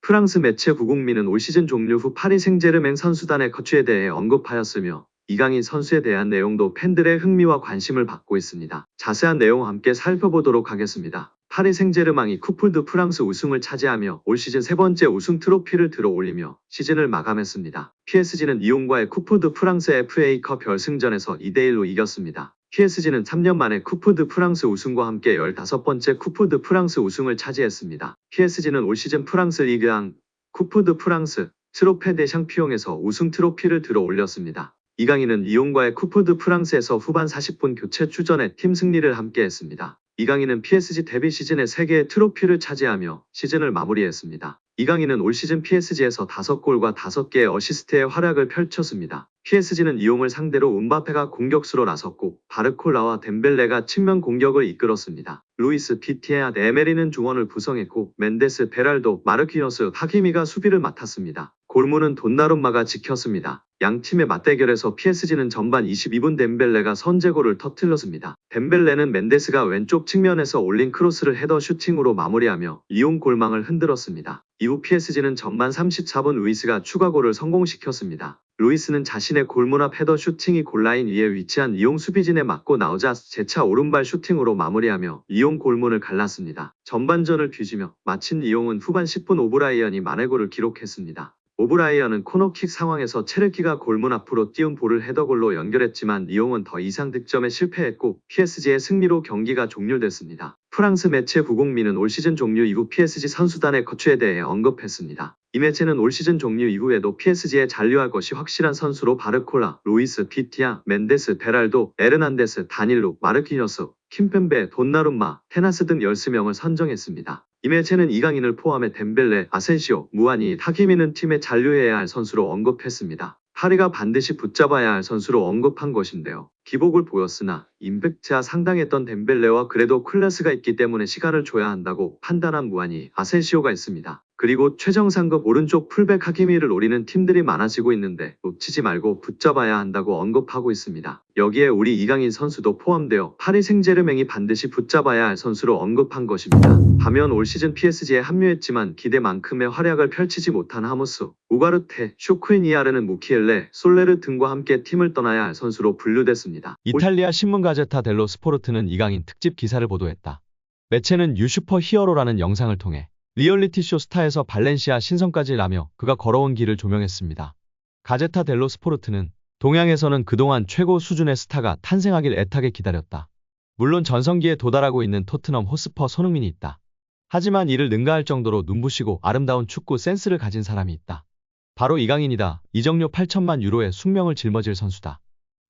프랑스 매체 부국민은 올 시즌 종료 후 파리 생제르맹 선수단의 거취에 대해 언급하였으며 이강인 선수에 대한 내용도 팬들의 흥미와 관심을 받고 있습니다. 자세한 내용 함께 살펴보도록 하겠습니다. 파리 생제르맹이 쿠프 드 프랑스 우승을 차지하며 올 시즌 세 번째 우승 트로피를 들어올리며 시즌을 마감했습니다. PSG는 리옹과의 쿠프 드 프랑스 FA컵 결승전에서 2대1로 이겼습니다. PSG는 3년 만에 쿠프 드 프랑스 우승과 함께 15번째 쿠프 드 프랑스 우승을 차지했습니다. PSG는 올 시즌 프랑스 리그앙 쿠프 드 프랑스 트로페 대 샹피옹에서 우승 트로피를 들어올렸습니다. 이강인은 리옹과의 쿠프 드 프랑스에서 후반 40분 교체 출전해 팀 승리를 함께했습니다. 이강인은 PSG 데뷔 시즌에 3개의 트로피를 차지하며 시즌을 마무리했습니다. 이강인은 올 시즌 PSG에서 5골과 5개의 어시스트의 활약을 펼쳤습니다. PSG는 리옹을 상대로 음바페가 공격수로 나섰고 바르콜라와 덴벨레가 측면 공격을 이끌었습니다. 루이스 비티에아 에메리는 중원을 구성했고 멘데스, 베랄도, 마르키노스, 하키미가 수비를 맡았습니다. 골문은 돈나룸마가 지켰습니다. 양 팀의 맞대결에서 PSG는 전반 22분 덴벨레가 선제골을 터뜨렸습니다. 덴벨레는 멘데스가 왼쪽 측면에서 올린 크로스를 헤더 슈팅으로 마무리하며 리옹 골망을 흔들었습니다. 이후 PSG는 전반 34분 루이스가 추가골을 성공시켰습니다. 루이스는 자신의 골문 앞 헤더 슈팅이 골라인 위에 위치한 리옹 수비진에 맞고 나오자 재차 오른발 슈팅으로 마무리하며 리옹 골문을 갈랐습니다. 전반전을 뒤지며 마친 리옹은 후반 10분 오브라이언이 만회골을 기록했습니다. 오브라이언은 코너킥 상황에서 체르키가 골문 앞으로 띄운 볼을 헤더골로 연결했지만 리옹은 더 이상 득점에 실패했고 PSG의 승리로 경기가 종료됐습니다. 프랑스 매체 부국민은 올 시즌 종료 이후 PSG 선수단의 거취에 대해 언급했습니다. 이 매체는 올 시즌 종료 이후에도 PSG에 잔류할 것이 확실한 선수로 바르콜라, 루이스, 비티아, 멘데스, 베랄도, 에르난데스, 다닐로, 마르키뇨스, 킴펜베, 돈나룸마, 테나스 등 13명을 선정했습니다. 이 매체는 이강인을 포함해 덴벨레, 아센시오, 무아니, 하키미는 팀에 잔류해야 할 선수로 언급했습니다. 파리가 반드시 붙잡아야 할 선수로 언급한 것인데요. 기복을 보였으나 임팩트가 상당했던 덴벨레와 그래도 클래스가 있기 때문에 시간을 줘야 한다고 판단한 무아니, 아센시오가 있습니다. 그리고 최정상급 오른쪽 풀백 하키미를 노리는 팀들이 많아지고 있는데 놓치지 말고 붙잡아야 한다고 언급하고 있습니다. 여기에 우리 이강인 선수도 포함되어 파리 생제르맹이 반드시 붙잡아야 할 선수로 언급한 것입니다. 반면 올 시즌 PSG에 합류했지만 기대만큼의 활약을 펼치지 못한 하무스, 우가르테, 쇼크이니아르는 무키엘레, 솔레르 등과 함께 팀을 떠나야 할 선수로 분류됐습니다. 이탈리아 신문 가제타 델로 스포르트는 이강인 특집 기사를 보도했다. 매체는 유슈퍼 히어로라는 영상을 통해 리얼리티쇼 스타에서 발렌시아 신성까지 라며 그가 걸어온 길을 조명했습니다. 가제타 델로 스포르트는 동양에서는 그동안 최고 수준의 스타가 탄생하길 애타게 기다렸다. 물론 전성기에 도달하고 있는 토트넘 호스퍼 손흥민이 있다. 하지만 이를 능가할 정도로 눈부시고 아름다운 축구 센스를 가진 사람이 있다. 바로 이강인이다. 이적료 8천만 유로의 숙명을 짊어질 선수다.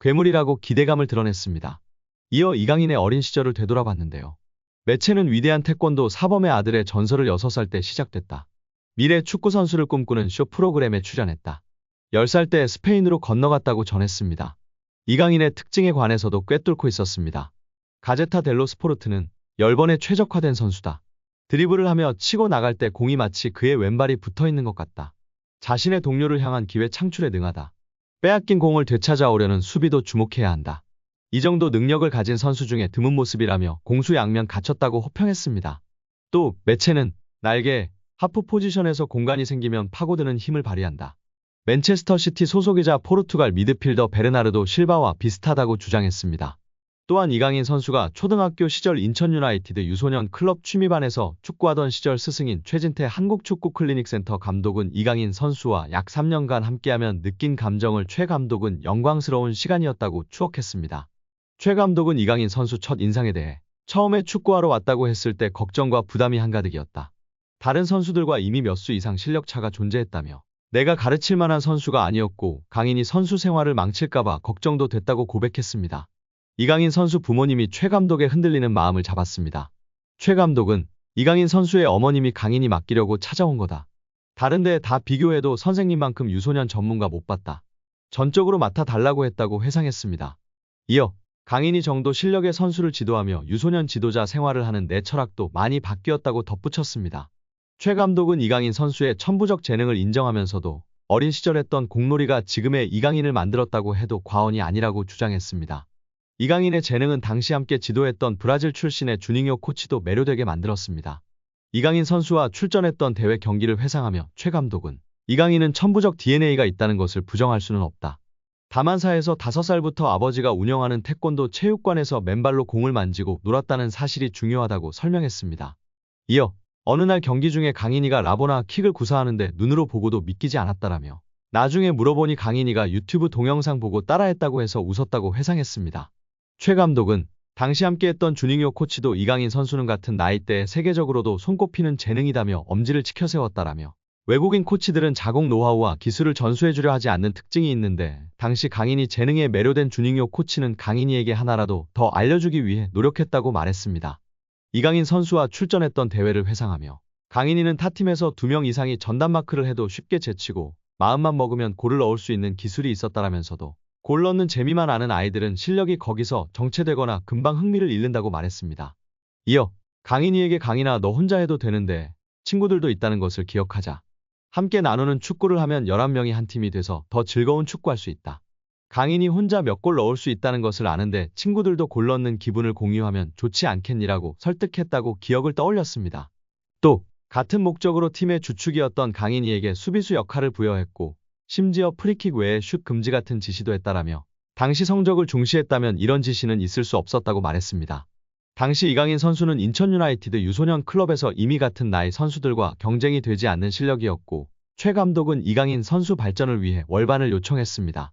괴물이라고 기대감을 드러냈습니다. 이어 이강인의 어린 시절을 되돌아봤는데요. 매체는 위대한 태권도 사범의 아들의 전설을 6살 때 시작됐다. 미래 축구 선수를 꿈꾸는 쇼 프로그램에 출연했다. 10살 때 스페인으로 건너갔다고 전했습니다. 이강인의 특징에 관해서도 꿰뚫고 있었습니다. 가제타 델로 스포르트는 10번의 최적화된 선수다. 드리블을 하며 치고 나갈 때 공이 마치 그의 왼발이 붙어있는 것 같다. 자신의 동료를 향한 기회 창출에 능하다. 빼앗긴 공을 되찾아오려는 수비도 주목해야 한다. 이 정도 능력을 가진 선수 중에 드문 모습이라며 공수양면 갖췄다고 호평했습니다. 또 매체는 날개, 하프 포지션에서 공간이 생기면 파고드는 힘을 발휘한다. 맨체스터 시티 소속이자 포르투갈 미드필더 베르나르도 실바와 비슷하다고 주장했습니다. 또한 이강인 선수가 초등학교 시절 인천 유나이티드 유소년 클럽 취미반에서 축구하던 시절 스승인 최진태 한국축구클리닉센터 감독은 이강인 선수와 약 3년간 함께하면 느낀 감정을 최 감독은 영광스러운 시간이었다고 추억했습니다. 최 감독은 이강인 선수 첫 인상에 대해 처음에 축구하러 왔다고 했을 때 걱정과 부담이 한가득이었다. 다른 선수들과 이미 몇 수 이상 실력차가 존재했다며 내가 가르칠 만한 선수가 아니었고 강인이 선수 생활을 망칠까봐 걱정도 됐다고 고백했습니다. 이강인 선수 부모님이 최 감독의 흔들리는 마음을 잡았습니다. 최 감독은 이강인 선수의 어머님이 강인이 맡기려고 찾아온 거다. 다른 데 다 비교해도 선생님만큼 유소년 전문가 못 봤다. 전적으로 맡아달라고 했다고 회상했습니다. 이어 강인이 정도 실력의 선수를 지도하며 유소년 지도자 생활을 하는 내 철학도 많이 바뀌었다고 덧붙였습니다. 최 감독은 이강인 선수의 천부적 재능을 인정하면서도 어린 시절 했던 공놀이가 지금의 이강인을 만들었다고 해도 과언이 아니라고 주장했습니다. 이강인의 재능은 당시 함께 지도했던 브라질 출신의 주닝요 코치도 매료되게 만들었습니다. 이강인 선수와 출전했던 대회 경기를 회상하며 최 감독은 이강인은 천부적 DNA가 있다는 것을 부정할 수는 없다. 다만사에서 5살부터 아버지가 운영하는 태권도 체육관에서 맨발로 공을 만지고 놀았다는 사실이 중요하다고 설명했습니다. 이어 어느 날 경기 중에 강인이가 라보나 킥을 구사하는데 눈으로 보고도 믿기지 않았다라며 나중에 물어보니 강인이가 유튜브 동영상 보고 따라했다고 해서 웃었다고 회상했습니다. 최 감독은 당시 함께했던 주닝요 코치도 이강인 선수는 같은 나이대에 세계적으로도 손꼽히는 재능이다며 엄지를 치켜세웠다라며 외국인 코치들은 자국 노하우와 기술을 전수해주려 하지 않는 특징이 있는데 당시 강인이 재능에 매료된 주닝요 코치는 강인이에게 하나라도 더 알려주기 위해 노력했다고 말했습니다. 이강인 선수와 출전했던 대회를 회상하며 강인이는 타팀에서 2명 이상이 전담마크를 해도 쉽게 제치고 마음만 먹으면 골을 넣을 수 있는 기술이 있었다라면서도 골 넣는 재미만 아는 아이들은 실력이 거기서 정체되거나 금방 흥미를 잃는다고 말했습니다. 이어 강인이에게 강인아 너 혼자 해도 되는데 친구들도 있다는 것을 기억하자. 함께 나누는 축구를 하면 11명이 한 팀이 돼서 더 즐거운 축구할 수 있다. 강인이 혼자 몇 골 넣을 수 있다는 것을 아는데 친구들도 골 넣는 기분을 공유하면 좋지 않겠니라고 설득했다고 기억을 떠올렸습니다. 또 같은 목적으로 팀의 주축이었던 강인이에게 수비수 역할을 부여했고 심지어 프리킥 외에 슛 금지 같은 지시도 했다라며 당시 성적을 중시했다면 이런 지시는 있을 수 없었다고 말했습니다. 당시 이강인 선수는 인천 유나이티드 유소년 클럽에서 이미 같은 나이 선수들과 경쟁이 되지 않는 실력이었고 최 감독은 이강인 선수 발전을 위해 월반을 요청했습니다.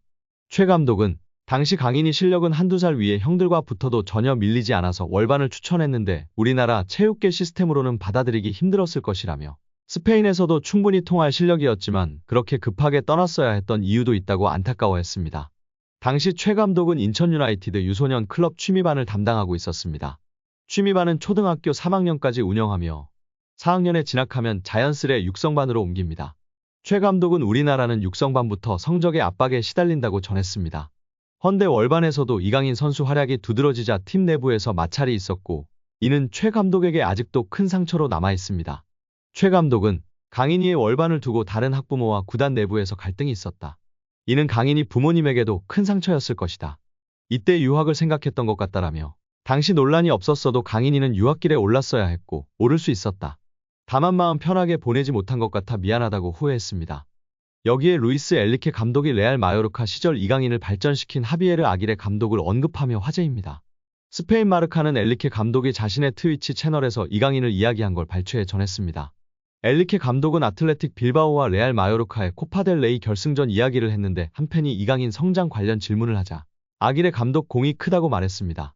최 감독은 당시 강인이 실력은 한두 살 위에 형들과 붙어도 전혀 밀리지 않아서 월반을 추천했는데 우리나라 체육계 시스템으로는 받아들이기 힘들었을 것이라며 스페인에서도 충분히 통할 실력이었지만 그렇게 급하게 떠났어야 했던 이유도 있다고 안타까워했습니다. 당시 최 감독은 인천 유나이티드 유소년 클럽 취미반을 담당하고 있었습니다. 취미반은 초등학교 3학년까지 운영하며 4학년에 진학하면 자연스레 육성반으로 옮깁니다. 최 감독은 우리나라는 육성반부터 성적의 압박에 시달린다고 전했습니다. 헌데 월반에서도 이강인 선수 활약이 두드러지자 팀 내부에서 마찰이 있었고 이는 최 감독에게 아직도 큰 상처로 남아있습니다. 최 감독은 강인이의 월반을 두고 다른 학부모와 구단 내부에서 갈등이 있었다. 이는 강인이 부모님에게도 큰 상처였을 것이다. 이때 유학을 생각했던 것 같다라며 당시 논란이 없었어도 강인이는 유학길에 올랐어야 했고 오를 수 있었다. 다만 마음 편하게 보내지 못한 것 같아 미안하다고 후회했습니다. 여기에 루이스 엘리케 감독이 레알 마요르카 시절 이강인을 발전시킨 하비에르 아기레 감독을 언급하며 화제입니다. 스페인 마르카는 엘리케 감독이 자신의 트위치 채널에서 이강인을 이야기한 걸 발췌해 전했습니다. 엘리케 감독은 아틀레틱 빌바오와 레알 마요르카의 코파델 레이 결승전 이야기를 했는데 한 팬이 이강인 성장 관련 질문을 하자 아기레 감독 공이 크다고 말했습니다.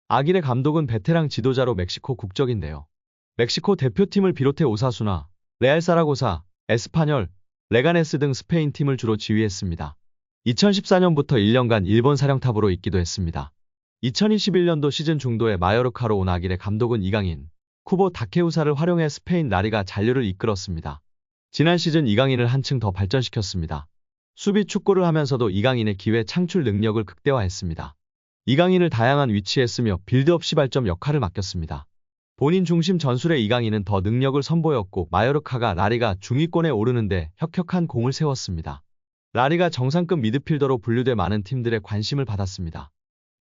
아기레 감독은 베테랑 지도자로 멕시코 국적인데요. 멕시코 대표팀을 비롯해 오사수나, 레알 사라고사, 에스파뇰, 레가네스 등 스페인 팀을 주로 지휘했습니다. 2014년부터 1년간 일본 사령탑으로 있기도 했습니다. 2021년도 시즌 중도에 마요르카로 온 아기레 감독은 이강인, 쿠보 다케우사를 활용해 스페인 라리가 잔류를 이끌었습니다. 지난 시즌 이강인을 한층 더 발전시켰습니다. 수비 축구를 하면서도 이강인의 기회 창출 능력을 극대화했습니다. 이강인을 다양한 위치에 쓰며 빌드업 시발점 역할을 맡겼습니다. 본인 중심 전술의 이강인은 더 능력을 선보였고 마요르카가 라리가 중위권에 오르는데 혁혁한 공을 세웠습니다. 라리가 정상급 미드필더로 분류돼 많은 팀들의 관심을 받았습니다.